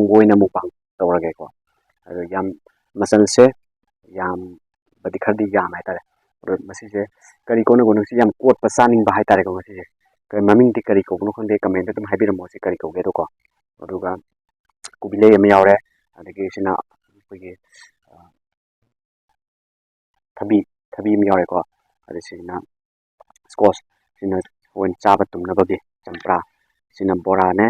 ꯑꯣꯏꯅ ꯃꯨꯛꯕꯥꯡ ꯇꯧꯔꯒꯦꯀꯣ ꯑꯗꯣ ꯌꯥꯝ ꯃꯆꯜꯁꯦ ꯌꯥꯝꯕꯗꯤ ꯈꯔꯗꯤ ꯌꯥꯝꯃꯦ ꯍꯥꯏꯇꯥꯔꯦ ꯑꯗꯣ ꯃꯁꯤꯁꯦ ꯀꯔꯤ ꯀꯧꯅꯕꯅꯣ ꯁꯤ ꯌꯥꯝ ꯀꯣꯠꯄ ꯆꯥꯅꯤꯡꯕ ꯍꯥꯏꯇꯥꯔꯦꯀꯣ ꯉꯁꯤꯁꯦ ꯃꯃꯤꯡꯗꯤ ꯀꯔꯤ ꯀꯧꯕꯅꯣ ꯈꯪꯗꯦ ꯀꯃꯦꯟꯇ ꯑꯗꯨꯝ ꯍꯥꯏꯕꯤꯔꯝꯃꯣ ꯁꯤ ꯀꯔꯤ ꯀꯧꯒꯦꯗꯣꯀꯣ ꯑꯗꯨꯒ ꯀꯣꯕꯤꯂꯩ ꯑꯃ ꯌꯥꯎꯔꯦ ꯑꯗꯒꯤ ꯁꯤꯅ ꯑꯩꯈꯣꯏꯒꯤ ꯊꯕꯤ ꯑꯃ ꯌꯥꯎꯔꯦꯀꯣ ꯑꯗꯩ ꯁꯤꯅ ꯁ꯭ꯀꯣꯁ ꯁꯤꯅ ꯑꯣꯏꯅ ꯆꯥꯕ ꯇꯨꯝꯅꯕꯒꯤ ꯆꯝꯄ꯭ꯔꯥ ꯁꯤꯅ ꯕꯣꯔꯥꯅꯦ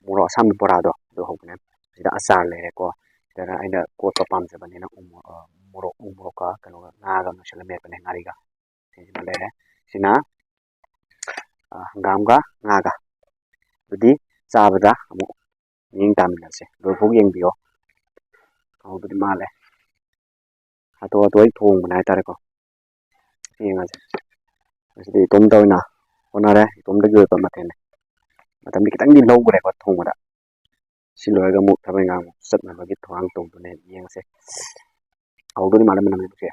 ꯃꯣꯔꯣꯛ ꯑꯁꯥꯡꯕꯤ ꯕꯣꯔꯥꯗꯣ ꯑꯗꯨ ꯍꯧꯕꯅꯦ ꯁꯤꯗ ꯑꯆꯥꯔ ꯂꯩꯔꯦꯀꯣ ꯁꯤꯗꯅ ꯑꯩꯅ ꯀꯣꯠꯄ ꯄꯥꯝꯖꯕꯅꯤꯅ ꯎ ꯃꯣꯔꯣꯛꯀ ꯀꯩꯅꯣꯒ ꯉꯥꯒ ꯅꯣꯏꯁꯤꯜꯂ ꯃꯦꯠꯄꯅꯦ ꯉꯥꯔꯤꯒ ꯁꯤꯁꯤꯃ ꯂꯩꯔꯦ ꯁꯤꯅ ꯍꯪꯒꯥꯝꯒ ꯉꯥꯒ ꯑꯗꯨꯗꯤ ꯆꯥꯕꯗ ꯑꯃꯨꯛ ꯃꯤꯠꯌꯦꯡ ꯇꯥꯃꯤꯟꯅꯁꯦ ꯂꯣꯏꯐꯥꯎ ꯌꯦꯡꯕꯤꯌꯣ ꯍꯥꯎꯕꯗꯤ ꯃꯥꯜꯂꯦ ꯍꯥꯊꯨ ꯍꯥꯊꯨ ꯑꯩ ꯊꯣꯡꯕꯅꯦ ꯍꯥꯏꯇꯥꯔꯦꯀꯣ ꯌꯦꯡꯉꯁꯦ ꯃꯁꯤꯗꯤ ꯏꯇꯣꯝꯇ ꯑꯣꯏꯅ ꯍꯣꯠꯅꯔꯦ ꯏꯇꯣꯝꯗꯒꯤ ꯑꯣꯏꯕ ꯃꯊꯦꯜꯅꯦ ꯃꯇꯝꯗꯤ ꯈꯤꯇꯪꯗꯤ ꯂꯧꯈ꯭ꯔꯦꯀꯣ ꯊꯣꯡꯕꯗ ꯁꯤ ꯂꯣꯏꯔꯒ ꯑꯃꯨꯛ ꯊꯕꯛ ꯏꯪꯈꯥꯡ ꯑꯃꯨꯛ ꯆꯠꯅꯕꯒꯤ ꯊꯧꯔꯥꯡ ꯇꯧꯗꯨꯅꯦ ꯌꯦꯡꯉꯁꯦ ꯍꯧꯗꯣꯏꯗꯤ ꯃꯥꯜꯂꯦ ꯃꯅꯝꯁꯦ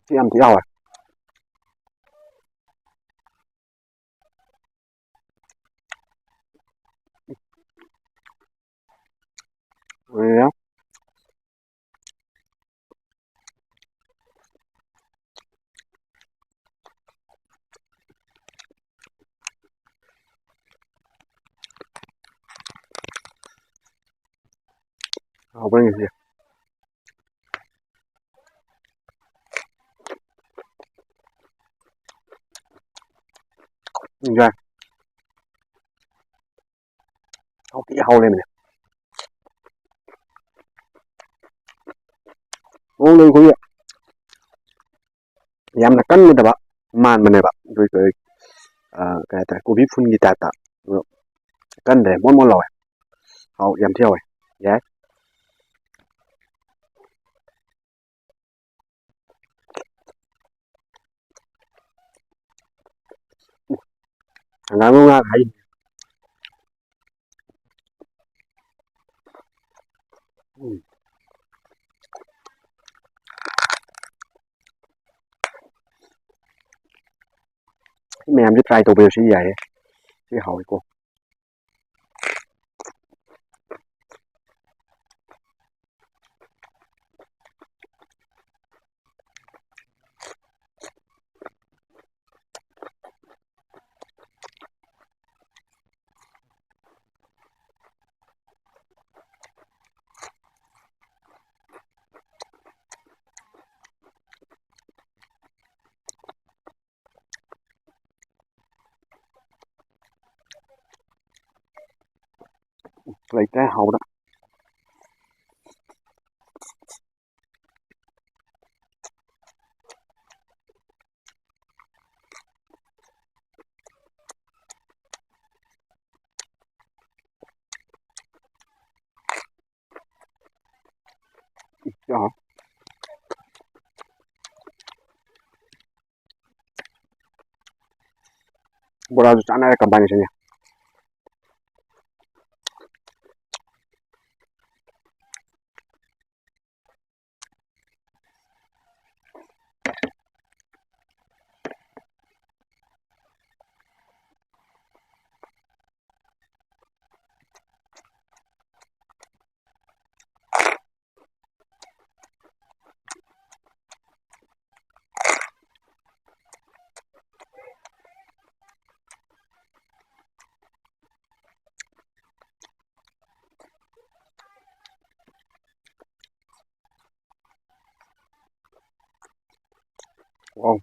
ꯁꯤ ꯌꯥꯝ ꯊꯤ ꯍꯥꯎꯋꯦ ꯍꯥꯎꯕꯅꯤ ꯉꯁꯤꯗꯤ ꯌꯥꯏ ꯍꯥꯎꯊꯤ ꯍꯥꯎ ꯂꯩꯔꯝꯃꯦ ꯃꯑꯣꯡꯗꯣ ꯑꯩꯈꯣꯏꯒꯤ ꯌꯥꯝꯅ ꯀꯟꯒꯗꯕ ꯃꯥꯟꯕꯅꯦꯕ ꯑꯗꯨꯏ ꯀꯩ ꯍꯥꯏꯇꯥꯔꯦ ꯀꯣꯕꯤ ꯐꯨꯟꯒꯤ ꯇꯥꯏꯞꯇ ꯑꯗꯣ ꯀꯟꯗ꯭ꯔꯦ ꯃꯣꯟ ꯃꯣꯟ ꯂꯥꯎꯋꯦ ꯌꯥꯝ ꯊꯤ ꯍꯥꯎꯋꯦ ꯌꯥꯏ ꯍꯪꯒꯥꯝꯒ ꯉꯥꯒ ꯍꯩ ꯁꯤ ꯃꯌꯥꯝꯁꯦ ꯇ꯭ꯔꯥꯏ ꯇꯧꯕꯤꯌꯨ ꯁꯤ ꯌꯥꯏꯌꯦ ꯁꯤ ꯍꯥꯎꯋꯤꯀꯣ ꯂꯩꯇ꯭ꯔꯦ ꯍꯥꯎꯕꯗ ꯕꯣꯔꯥꯁꯨ ꯆꯥꯟꯅꯔꯦ ꯀꯝꯕꯥꯏꯅꯦꯁꯟꯁꯦ ꯋꯥꯎ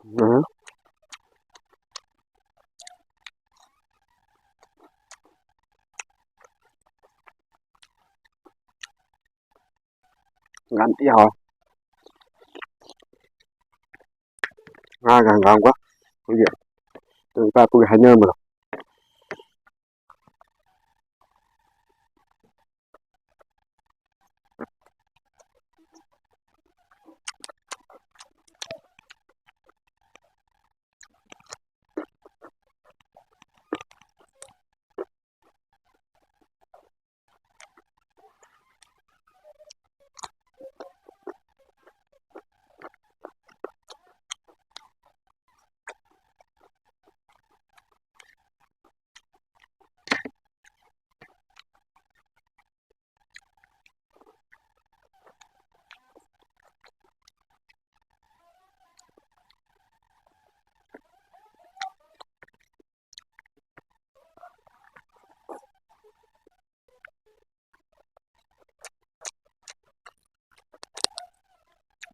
응? Ngắn tí hả? Ngang ngang quá. Cái gì? Tôi ta tôi hay nhớ mà.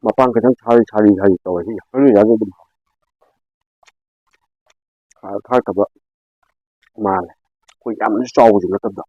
Mapang 그냥 자리 있다고 해서 하루 야구 좀 할까봐 말해. 거기 아무리 싸우지 못한다.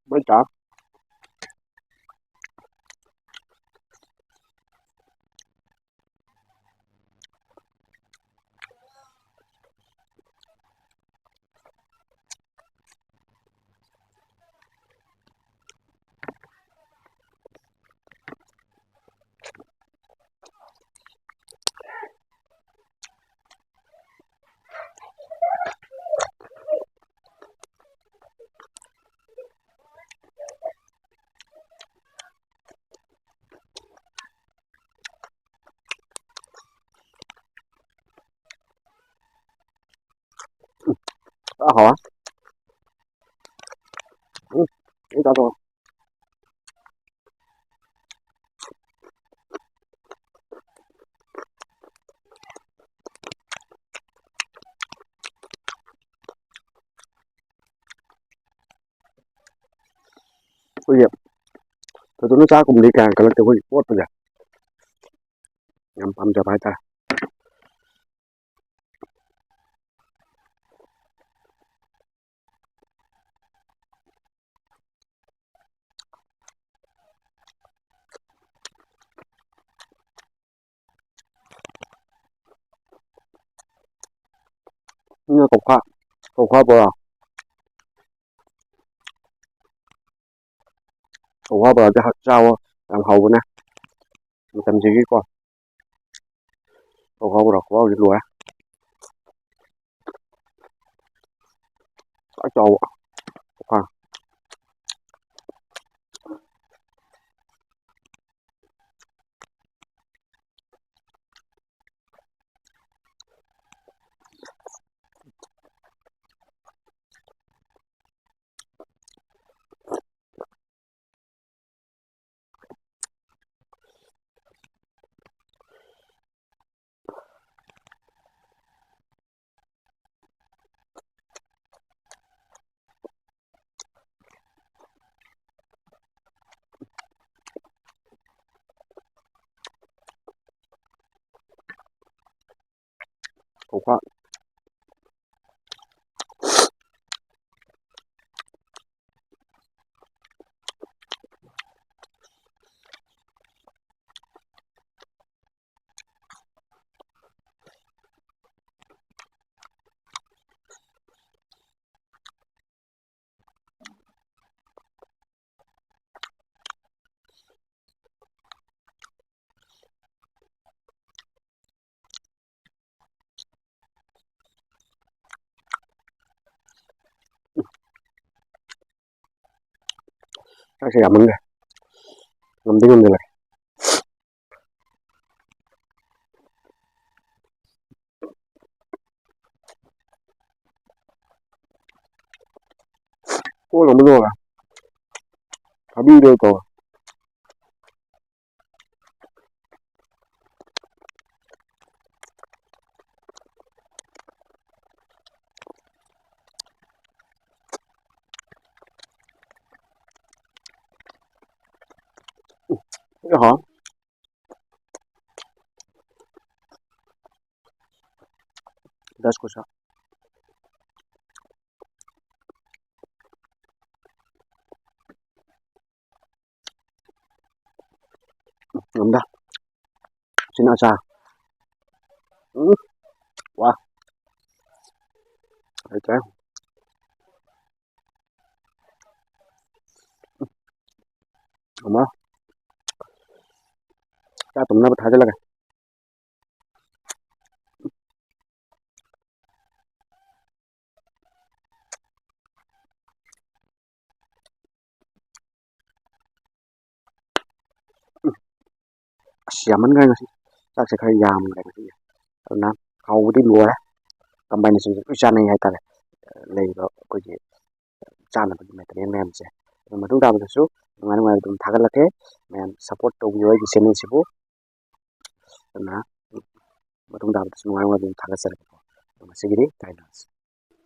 Mới trả. Đã hả? Ừ, ý tao thôi. Bây giờ, tôi nó cha cùng đi càng cái là tôi có bốt bây giờ. Nhằm băm cho bài ta. Nhưng cục khoa bờ, cục khoa bờ cho hạt rau làm hầu nè. Mình tầm gì cái con. Cục khoa bờ đi lùa. Có trâu, cục khoa. Cục khoa. ꯆꯥꯛꯁꯦ ꯌꯥꯝꯃꯟꯈ꯭ꯔꯦ ꯉꯝꯗꯤ ꯉꯝꯖꯜꯂꯛꯑꯦ call ꯑꯃ ꯂꯣꯏꯔꯒ ꯊꯕꯤꯗꯣ ꯇꯧꯔ Jaha. Dah scusa. Ngấm dah. Sini aja. Wah. Itu ya. Ngấm dah. Cha tụm nó thay cho là cái. Siaman ngay nasi. Cha sẽ khai yam ngay nasi. Karena kau di luar combination itu sana yang kita lego kuji sana bagi metode mem sih. Madu dah betul. Mengenai mengenai itu thagal lagi. Men support to gue di sini sih bu. Karena madu dah betul mengenai mengenai itu thagal sih. Masih gini, guidance.